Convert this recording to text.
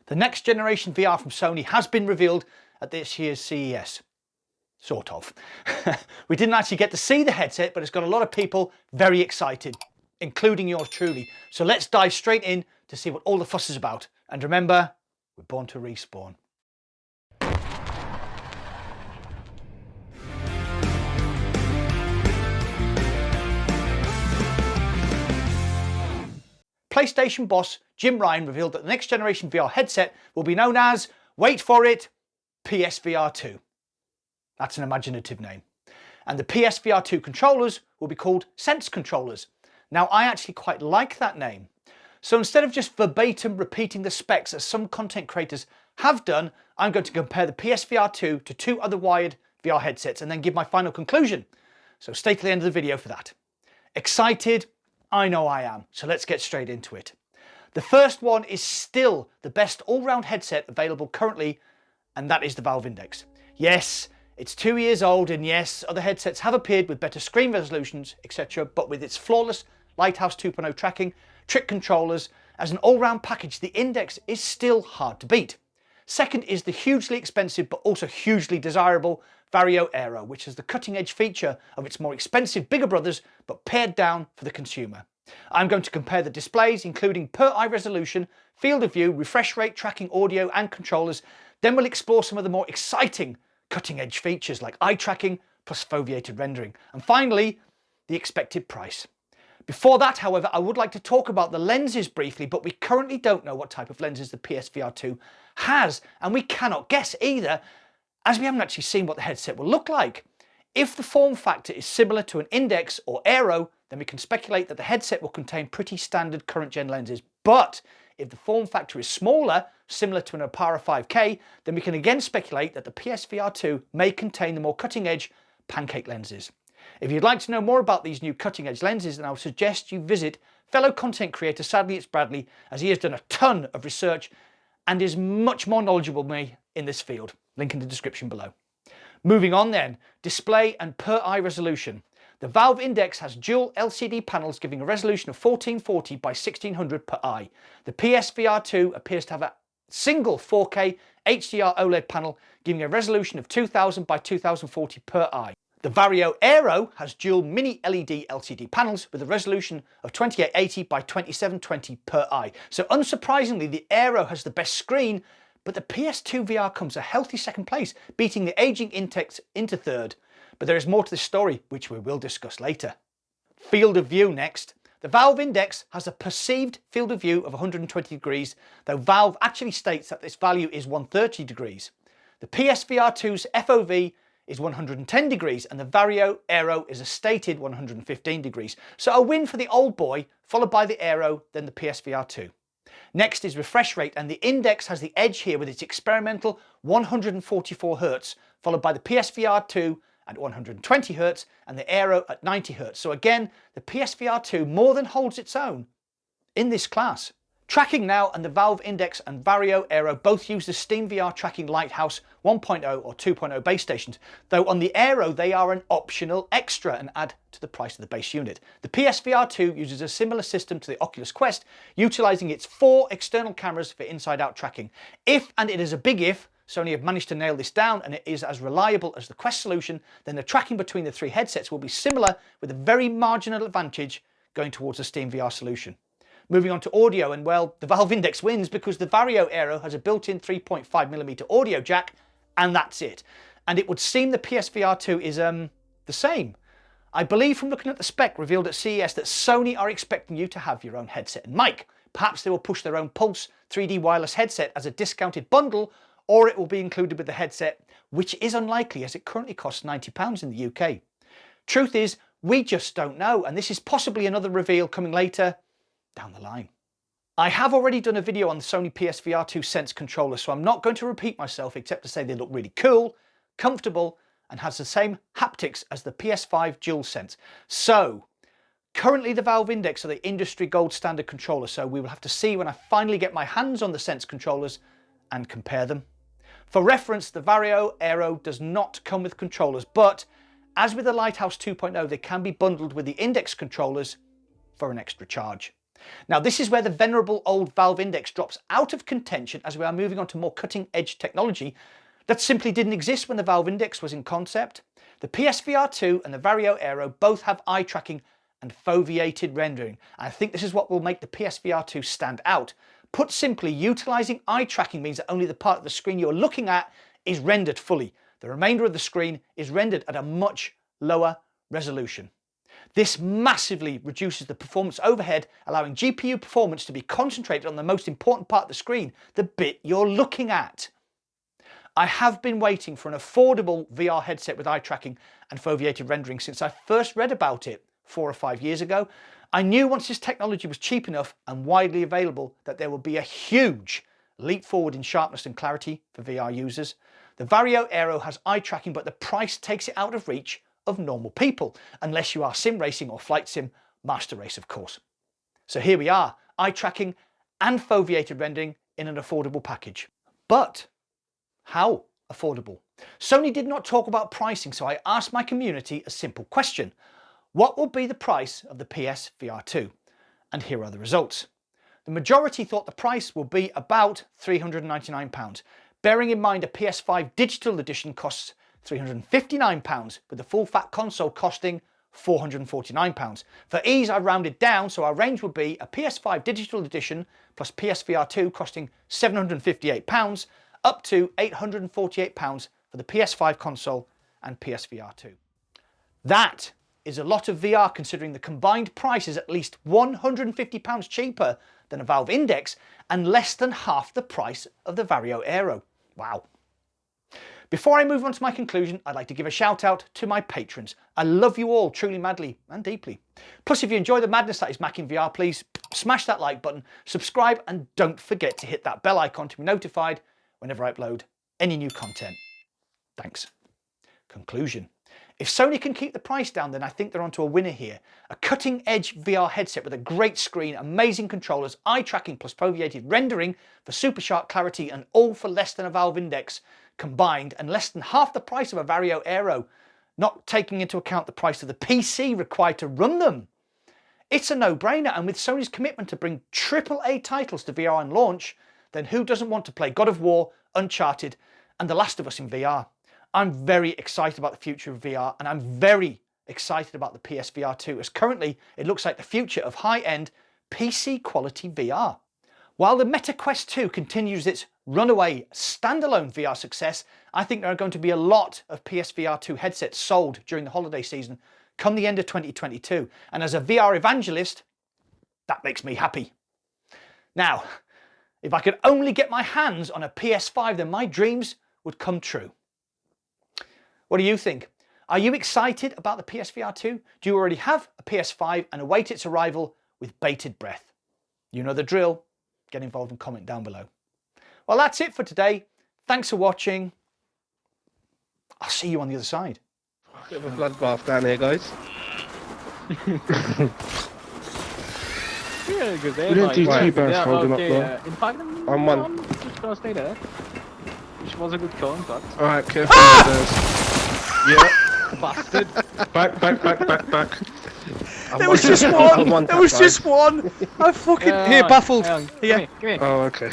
The next generation VR from Sony has been revealed at this year's CES. Sort of. We didn't actually get to see the headset, but it's got a lot of people very excited, including yours truly. So let's dive straight in to see what all the fuss is about. And remember, we're born to respawn. PlayStation boss Jim Ryan revealed that the next generation VR headset will be known as, wait for it, PSVR2. That's an imaginative name. And the PSVR2 controllers will be called Sense controllers. Now, I actually quite like that name. So instead of just verbatim repeating the specs as some content creators have done, I'm going to compare the PSVR2 to two other wired VR headsets and then give my final conclusion. So stay to the end of the video for that. Excited? I know I am, so let's get straight into it. The first one is still the best all-round headset available currently, and that is the Valve Index. Yes, it's 2 years old, and yes, other headsets have appeared with better screen resolutions, etc., but with its flawless Lighthouse 2.0 tracking, trick controllers, as an all-round package, the Index is still hard to beat. Second is the hugely expensive but also hugely desirable Varjo Aero, which has the cutting-edge feature of its more expensive bigger brothers, but pared down for the consumer. I'm going to compare the displays, including per-eye resolution, field of view, refresh rate, tracking audio and controllers. Then we'll explore some of the more exciting cutting-edge features like eye tracking plus foveated rendering. And finally, the expected price. Before that, however, I would like to talk about the lenses briefly, but we currently don't know what type of lenses the PSVR2 has, and we cannot guess either, as we haven't actually seen what the headset will look like. If the form factor is similar to an Index or Aero, then we can speculate that the headset will contain pretty standard current gen lenses. But if the form factor is smaller, similar to an Apara 5K, then we can again speculate that the PSVR2 may contain the more cutting edge pancake lenses. If you'd like to know more about these new cutting edge lenses, then I would suggest you visit fellow content creator Sadly It's Bradley, as he has done a ton of research and is much more knowledgeable than me in this field. Link in the description below. Moving on then, display and per-eye resolution. The Valve Index has dual LCD panels giving a resolution of 1440 by 1600 per eye. The PSVR2 appears to have a single 4K HDR OLED panel giving a resolution of 2000 by 2040 per eye. The Varjo Aero has dual mini LED LCD panels with a resolution of 2880 by 2720 per eye. So unsurprisingly, the Aero has the best screen, but the PS2 VR comes a healthy second place, beating the aging Index into third. But there is more to this story, which we will discuss later. Field of view next. The Valve Index has a perceived field of view of 120 degrees, though Valve actually states that this value is 130 degrees. The PSVR2's FOV is 110 degrees, and the Varjo Aero is a stated 115 degrees. So a win for the old boy, followed by the Aero, then the PSVR2. Next is refresh rate, and the Index has the edge here with its experimental 144 Hz, followed by the PSVR2 at 120 Hz and the Aero at 90 Hz. So again, the PSVR2 more than holds its own in this class. Tracking now, and the Valve Index and Varjo Aero both use the SteamVR tracking Lighthouse 1.0 or 2.0 base stations, though on the Aero they are an optional extra and add to the price of the base unit. The PSVR2 uses a similar system to the Oculus Quest, utilising its 4 external cameras for inside-out tracking. If, and it is a big if, Sony have managed to nail this down and it is as reliable as the Quest solution, then the tracking between the 3 headsets will be similar, with a very marginal advantage going towards the SteamVR solution. Moving on to audio, and well, the Valve Index wins because the Varjo Aero has a built-in 3.5mm audio jack, and that's it. And it would seem the PSVR2 is the same. I believe from looking at the spec revealed at CES that Sony are expecting you to have your own headset and mic. Perhaps they will push their own Pulse 3D wireless headset as a discounted bundle, or it will be included with the headset, which is unlikely as it currently costs £90 in the UK. Truth is, we just don't know, and this is possibly another reveal coming later down the line. I have already done a video on the Sony PSVR2 Sense controller, so I'm not going to repeat myself except to say they look really cool, comfortable, and has the same haptics as the PS5 DualSense. So, currently the Valve Index are the industry gold standard controller, so we will have to see when I finally get my hands on the Sense controllers and compare them. For reference, the Varjo Aero does not come with controllers, but as with the Lighthouse 2.0, they can be bundled with the Index controllers for an extra charge. Now, this is where the venerable old Valve Index drops out of contention as we are moving on to more cutting-edge technology that simply didn't exist when the Valve Index was in concept. The PSVR2 and the Varjo Aero both have eye tracking and foveated rendering, and I think this is what will make the PSVR2 stand out. Put simply, utilising eye tracking means that only the part of the screen you're looking at is rendered fully. The remainder of the screen is rendered at a much lower resolution. This massively reduces the performance overhead, allowing GPU performance to be concentrated on the most important part of the screen, the bit you're looking at. I have been waiting for an affordable VR headset with eye tracking and foveated rendering since I first read about it 4 or 5 years ago. I knew once this technology was cheap enough and widely available that there would be a huge leap forward in sharpness and clarity for VR users. The Varjo Aero has eye tracking, but the price takes it out of reach of normal people, unless you are sim racing or flight sim master race, of course. So here we are, eye tracking and foveated rendering in an affordable package. But how affordable? Sony did not talk about pricing, so I asked my community a simple question. What will be the price of the PS VR2? And here are the results. The majority thought the price will be about £399, bearing in mind a PS5 digital edition costs £359, with the full fat console costing £449. For ease, I rounded down, so our range would be a PS5 digital edition plus PSVR2 costing £758, up to £848 for the PS5 console and PSVR2. That is a lot of VR, considering the combined price is at least £150 cheaper than a Valve Index and less than half the price of the Varjo Aero. Wow. Before I move on to my conclusion, I'd like to give a shout out to my patrons. I love you all truly, madly and deeply. Plus, if you enjoy the madness that is Mac in VR, please smash that like button, subscribe, and don't forget to hit that bell icon to be notified whenever I upload any new content. Thanks. Conclusion. If Sony can keep the price down, then I think they're onto a winner here. A cutting-edge VR headset with a great screen, amazing controllers, eye tracking plus foveated rendering for super sharp clarity, and all for less than a Valve Index combined, and less than half the price of a Varjo Aero, not taking into account the price of the PC required to run them. It's a no-brainer, and with Sony's commitment to bring AAA titles to VR on launch, then who doesn't want to play God of War, Uncharted, and The Last of Us in VR? I'm very excited about the future of VR, and I'm very excited about the PSVR2, as currently it looks like the future of high-end PC quality VR. While the Meta Quest 2 continues its runaway standalone VR success, I think there are going to be a lot of PSVR2 headsets sold during the holiday season come the end of 2022, and as a VR evangelist, that makes me happy. Now, if I could only get my hands on a PS5, then my dreams would come true. What do you think? Are you excited about the PSVR2? Do you already have a PS5 and await its arrival with bated breath? You know the drill. Get involved and comment down below. Well, that's it for today. Thanks for watching. I'll see you on the other side. Bit of a bloodbath down here, guys. We don't do two bars holding up there. In fact, I'm one. Just gonna stay there. Which was a good call, in fact. Alright, careful with those. Yeah. Bastard. Back. There was just one! There was just one! I'm fucking... Here, baffled. Give me. Oh, okay.